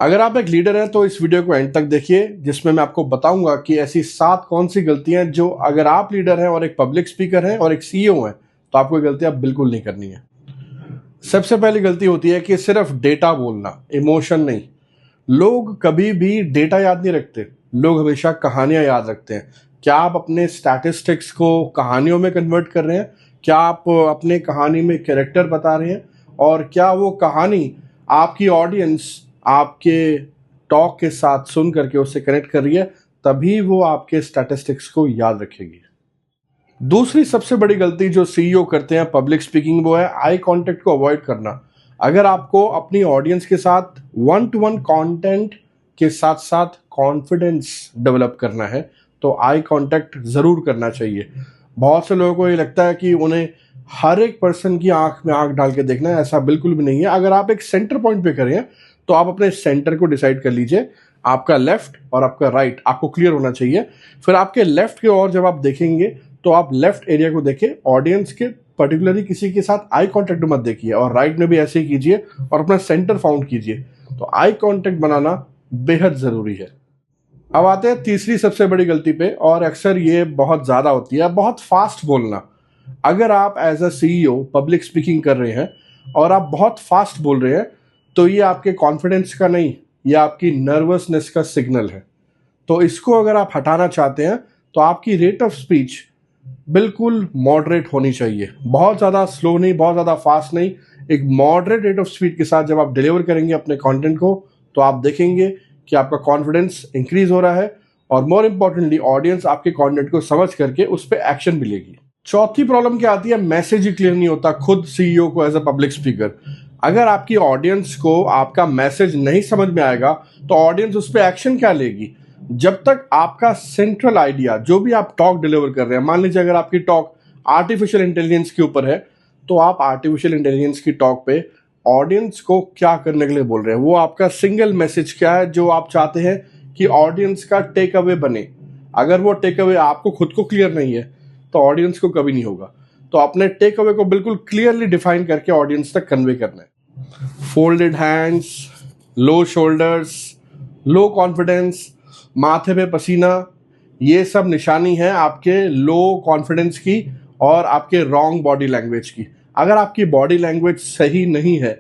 अगर आप एक लीडर हैं तो इस वीडियो को एंड तक देखिए, जिसमें मैं आपको बताऊंगा कि ऐसी 7 कौन सी गलतियां जो अगर आप लीडर हैं और एक पब्लिक स्पीकर हैं और एक सीईओ हैं तो आपको गलतियां बिल्कुल नहीं करनी है। सबसे पहली गलती होती है कि सिर्फ डेटा बोलना, इमोशन नहीं। लोग कभी भी डेटा याद नहीं रखते, लोग हमेशा कहानियां याद रखते हैं। क्या आप अपने स्टैटिस्टिक्स को कहानियों में कन्वर्ट कर रहे हैं? क्या आप अपने कहानी में कैरेक्टर बता रहे हैं? और क्या वो कहानी आपकी ऑडियंस आपके टॉक के साथ सुन करके उससे कनेक्ट कर रही है? तभी वो आपके स्टैटिस्टिक्स को याद रखेगी। दूसरी सबसे बड़ी गलती जो सीईओ करते हैं पब्लिक स्पीकिंग, वो है आई कांटेक्ट को अवॉइड करना। अगर आपको अपनी ऑडियंस के साथ वन टू वन कंटेंट के साथ साथ कॉन्फिडेंस डेवलप करना है तो आई कांटेक्ट जरूर करना चाहिए। बहुत से लोगों को ये लगता है कि उन्हें हर एक पर्सन की आंख में आंख डाल के देखना है, ऐसा बिल्कुल भी नहीं है। अगर आप एक सेंटर पॉइंट पे करें तो आप अपने सेंटर को डिसाइड कर लीजिए, आपका लेफ्ट और आपका राइट आपको क्लियर होना चाहिए। फिर आपके लेफ्ट की ओर जब आप देखेंगे तो आप लेफ्ट एरिया को देखें, ऑडियंस के पर्टिकुलरली किसी के साथ आई कांटेक्ट मत देखिए, और राइट में भी ऐसे ही कीजिए और अपना सेंटर फाउंड कीजिए। तो आई कांटेक्ट बनाना बेहद जरूरी है। अब आते हैं तीसरी सबसे बड़ी गलती पे, और अक्सर ये बहुत ज्यादा होती है, बहुत फास्ट बोलना। अगर आप as a CEO public speaking कर रहे हैं और आप बहुत फास्ट बोल रहे हैं तो ये आपके कॉन्फिडेंस का नहीं, ये आपकी नर्वसनेस का सिग्नल है। तो इसको अगर आप हटाना चाहते हैं तो आपकी रेट ऑफ स्पीच बिल्कुल मॉडरेट होनी चाहिए। बहुत ज़्यादा स्लो नहीं, बहुत ज़्यादा फास्ट नहीं, एक मॉडरेट रेट ऑफ स्पीड के साथ जब आप डिलीवर करेंगे अपने कंटेंट को तो आप देखेंगे कि आपका कॉन्फिडेंस इंक्रीज हो रहा है, और मोर इंपॉर्टेंटली ऑडियंस आपके कंटेंट को समझ करके उस पर एक्शन भी लेगी। चौथी प्रॉब्लम क्या आती है? मैसेज ही क्लियर नहीं होता खुद सीईओ को एज अ पब्लिक स्पीकर। अगर आपकी ऑडियंस को आपका मैसेज नहीं समझ में आएगा तो ऑडियंस उस पर एक्शन क्या लेगी? जब तक आपका सेंट्रल आइडिया, जो भी आप टॉक डिलीवर कर रहे हैं, मान लीजिए अगर आपकी टॉक आर्टिफिशियल इंटेलिजेंस के ऊपर है तो आप आर्टिफिशियल इंटेलिजेंस की टॉक पे ऑडियंस को क्या करने के लिए बोल रहे हैं, वो आपका सिंगल मैसेज क्या है जो आप चाहते हैं कि ऑडियंस का टेक अवे बने। अगर वो टेक अवे आपको खुद को क्लियर नहीं है तो ऑडियंस को कभी नहीं होगा। तो अपने टेक अवे को बिल्कुल क्लियरली डिफाइन करके ऑडियंस तक कन्वे करना है। फोल्डेड हैंड्स, लो शोल्डर्स, लो कॉन्फिडेंस, माथे पे पसीना, ये सब निशानी है आपके लो कॉन्फिडेंस की और आपके रॉन्ग बॉडी लैंग्वेज की। अगर आपकी बॉडी लैंग्वेज सही नहीं है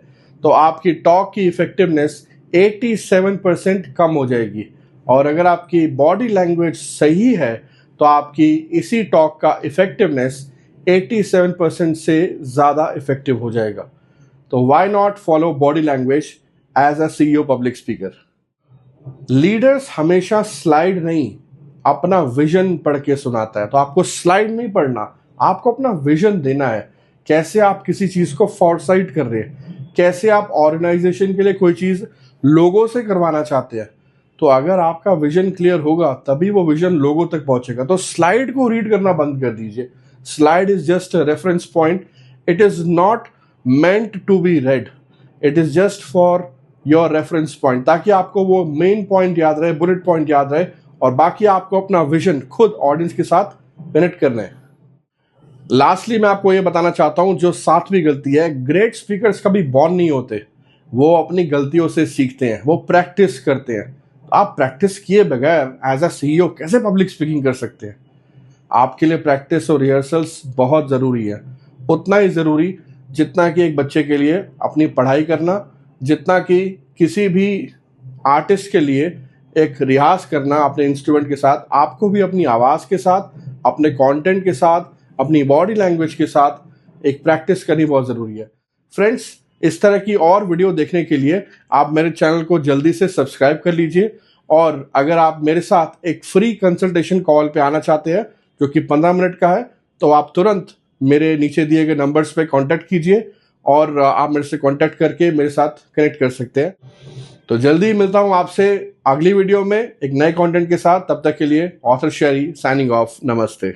तो आपकी टॉक की इफेक्टिवनेस 87% कम हो जाएगी, और अगर आपकी बॉडी लैंग्वेज सही है तो आपकी इसी टॉक का इफेक्टिवनेस 87% से ज़्यादा इफेक्टिव हो जाएगा। तो why not follow body language as a CEO public speaker. Leaders हमेशा स्लाइड नहीं, अपना विजन पढ़ के सुनाता है। तो आपको स्लाइड नहीं पढ़ना, आपको अपना विजन देना है। कैसे आप किसी चीज को फॉरसाइट कर रहे हैं, कैसे आप ऑर्गेनाइजेशन के लिए कोई चीज लोगों से करवाना चाहते हैं। तो अगर आपका विजन क्लियर होगा तभी वो विजन लोगों तक पहुंचेगा। तो स्लाइड को रीड करना बंद कर दीजिए। Slide is just a reference point, it is not meant to be read, it is just for your reference point, ताकि आपको वो मेन पॉइंट याद रहे, बुलेट पॉइंट याद रहे, और बाकी आपको अपना विजन खुद ऑडियंस के साथ कनेक्ट करना है। लास्टली मैं आपको ये बताना चाहता हूं, जो 7वीं गलती है, ग्रेट स्पीकर्स कभी बॉर्न नहीं होते, वो अपनी गलतियों से सीखते हैं, वो प्रैक्टिस करते हैं। आप प्रैक्टिस किए बगैर एज अ सीईओ कैसे पब्लिक स्पीकिंग कर सकते हैं? आपके लिए प्रैक्टिस और रिहर्सल्स बहुत ज़रूरी है, उतना ही ज़रूरी जितना कि एक बच्चे के लिए अपनी पढ़ाई करना, जितना कि किसी भी आर्टिस्ट के लिए एक रियाज करना अपने इंस्ट्रूमेंट के साथ। आपको भी अपनी आवाज़ के साथ, अपने कंटेंट के साथ, अपनी बॉडी लैंग्वेज के साथ एक प्रैक्टिस करनी बहुत ज़रूरी है। फ्रेंड्स, इस तरह की और वीडियो देखने के लिए आप मेरे चैनल को जल्दी से सब्सक्राइब कर लीजिए, और अगर आप मेरे साथ एक फ्री कंसल्टेशन कॉल पे आना चाहते हैं जो कि 15 मिनट का है, तो आप तुरंत मेरे नीचे दिए गए नंबर्स पे कांटेक्ट कीजिए और आप मेरे से कांटेक्ट करके मेरे साथ कनेक्ट कर सकते हैं। तो जल्दी मिलता हूं आपसे अगली वीडियो में एक नए कंटेंट के साथ। तब तक के लिए ऑथर शेरी साइनिंग ऑफ। नमस्ते।